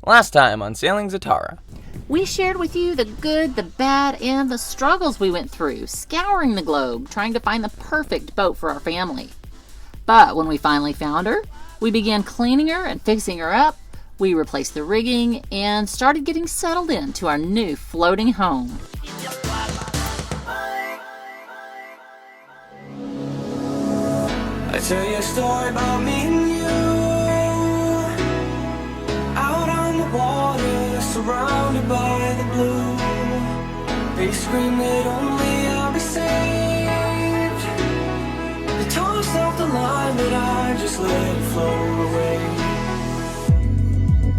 Last time on Sailing Zatara. We shared with you the good, the bad, and the struggles we went through, scouring the globe, trying to find the perfect boat for our family. But when we finally found her, we began cleaning her and fixing her up, we replaced the rigging, and started getting settled into our new floating home. I tell you a story about me and you, out on the water, surrounded by the blue. They scream that only I'll be saved. They toss off the line, but I just let it float away.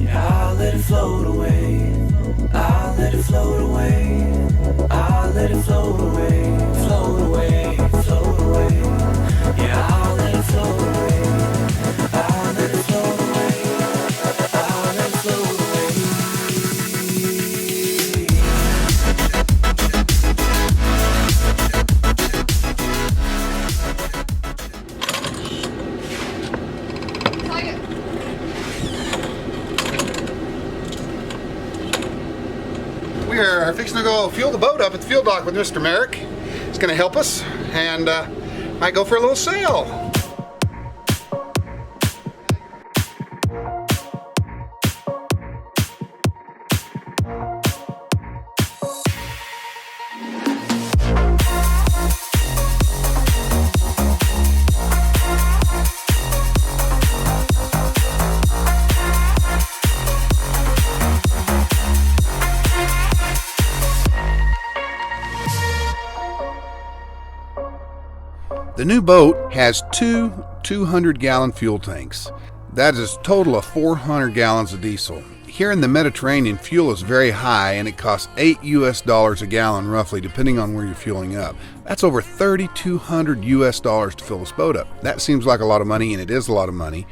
Yeah, I'll let it float away. I'll let it float away. I'll let it float away. Float away, float away. Yeah, I'll let it float away. I'll let it float away. I'll let it float away. We are fixing to go fuel the boat up at the fuel dock with Mr. Merrick. He's going to help us and might go for a little sail. The new boat has two 200-gallon fuel tanks. That is a total of 400 gallons of diesel. Here in the Mediterranean, fuel is very high and it costs $8 a gallon roughly, depending on where you're fueling up. That's over $3,200 to fill this boat up. That seems like a lot of money, and it is a lot of money,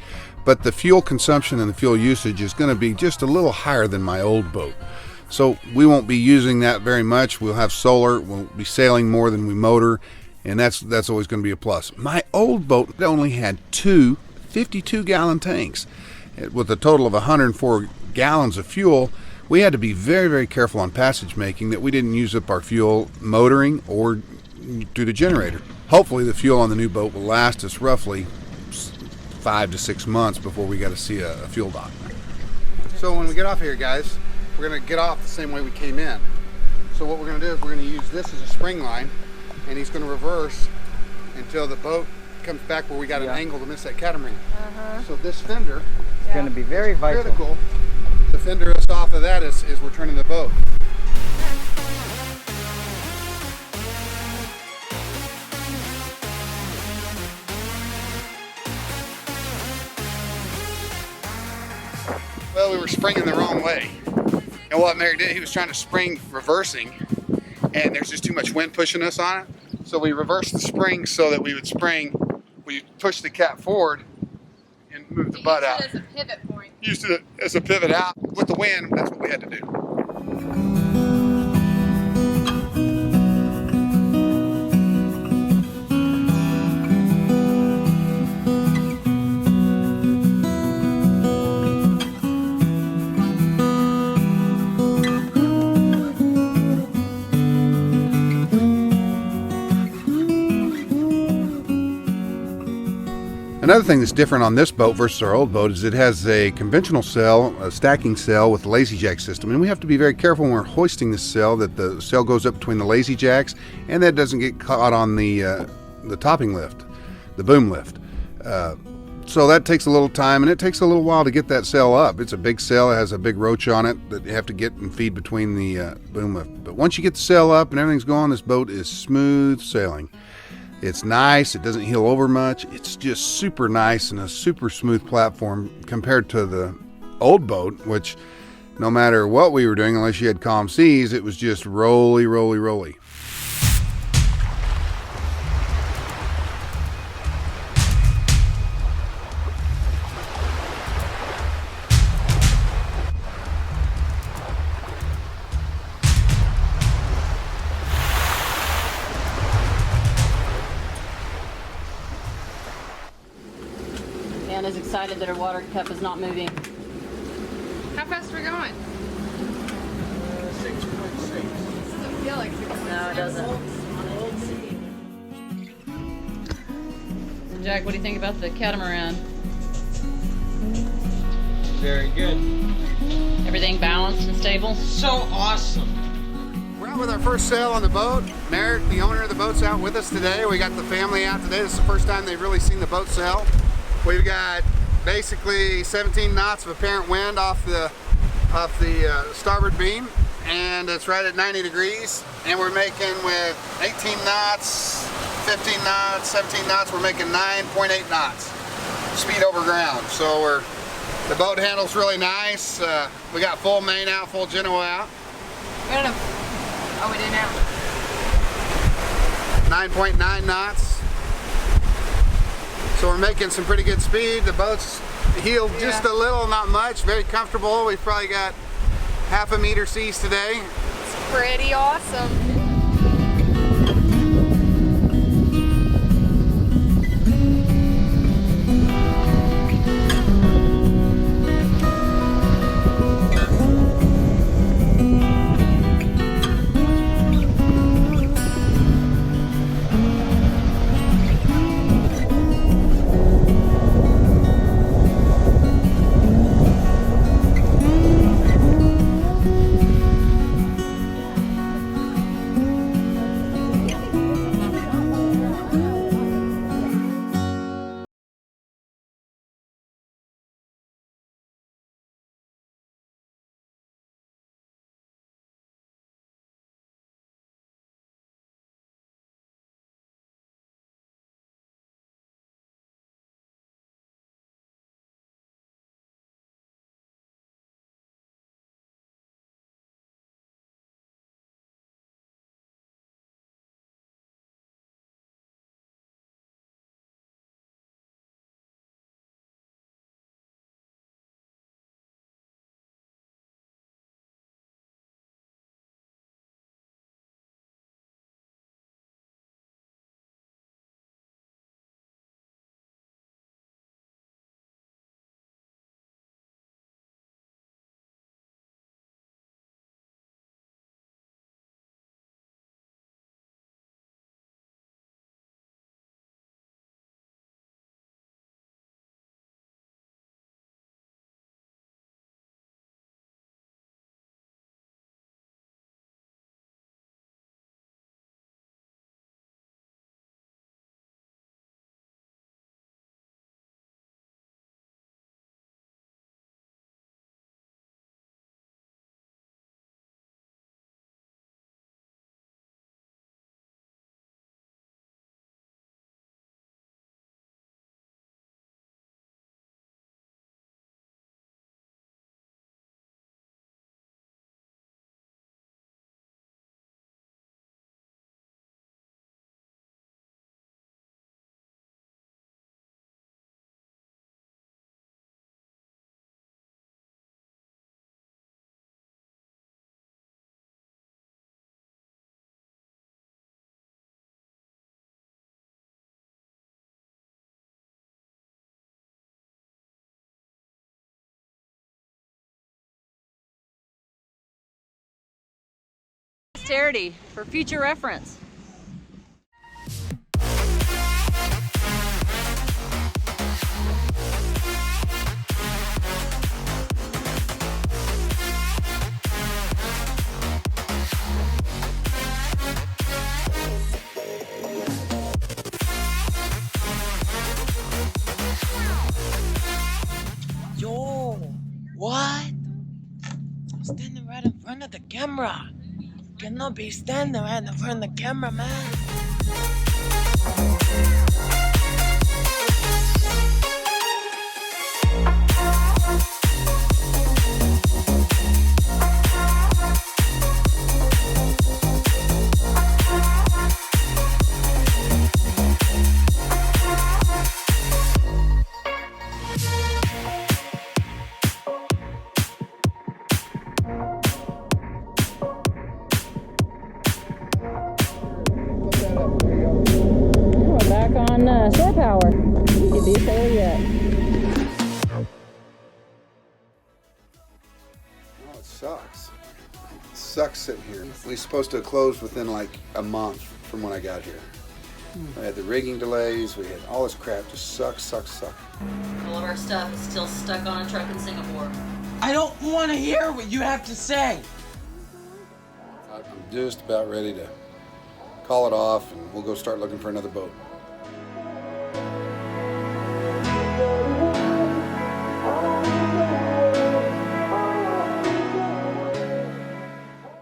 but the fuel consumption and the fuel usage is going to be just a little higher than my old boat. So we won't be using that very much. We'll have solar, we'll be sailing more than we motor, and that's always going to be a plus. My old boat only had two 52-gallon tanks. With a total of 104 gallons of fuel, we had to be very, very careful on passage making that we didn't use up our fuel motoring or through the generator. Hopefully the fuel on the new boat will last us roughly 5 to 6 months before we got to see a fuel dock. So when we get off here, guys, we're going to get off the same way we came in. So what we're going to do is we're going to use this as a spring line, and he's going to reverse until the boat comes back where we got an angle to miss that catamaran. So this fender is going to be very vital. Critical to fender us off of that as we're turning the boat. Well, we were springing the wrong way. And what Mary did, he was trying to spring reversing, and there's just too much wind pushing us on it. So we reversed the spring so that we would spring, we push the cap forward and move the butt out. Used it as a pivot point. Used it as a pivot out. With the wind, that's what we had to do. Another thing that's different on this boat versus our old boat is it has a conventional sail, a stacking sail with a lazy jack system, and we have to be very careful when we're hoisting this sail that the sail goes up between the lazy jacks and that doesn't get caught on the topping lift, the boom lift. So that takes a little time, and it takes a little while to get that sail up. It's a big sail, it has a big roach on it that you have to get and feed between the boom lift. But once you get the sail up and everything's going, this boat is smooth sailing. It's nice, it doesn't heel over much, it's just super nice and a super smooth platform compared to the old boat, which no matter what we were doing, unless you had calm seas, it was just rolly, rolly, rolly. Anna's excited that her water cup is not moving. How fast are we going? 6.6. Doesn't feel like 6. No, it doesn't. Jack, what do you think about the catamaran? Very good. Everything balanced and stable? So awesome. We're out with our first sail on the boat. Merrick, the owner of the boat's out with us today. We got the family out today. This is the first time they've really seen the boat sail. We've got basically 17 knots of apparent wind off the starboard beam, and it's right at 90 degrees. And we're making with 18 knots, 15 knots, 17 knots. We're making 9.8 knots speed over ground. So the boat handles really nice. We got full main out, full genoa out. Oh, we do now. 9.9 knots. So we're making some pretty good speed. The boat's heeled just a little, not much. Very comfortable. We've probably got half a meter seas today. It's pretty awesome. Posterity for future reference. Yo, what? I'm standing right in front of the camera. Cannot be standing right in front of the camera, man. We're back on sucks sitting here. We supposed to have closed within like a month from when I got here. We had the rigging delays, we had all this crap, just sucks. All of our stuff is still stuck on a truck in Singapore. I don't want to hear what you have to say. I'm just about ready to call it off and we'll go start looking for another boat.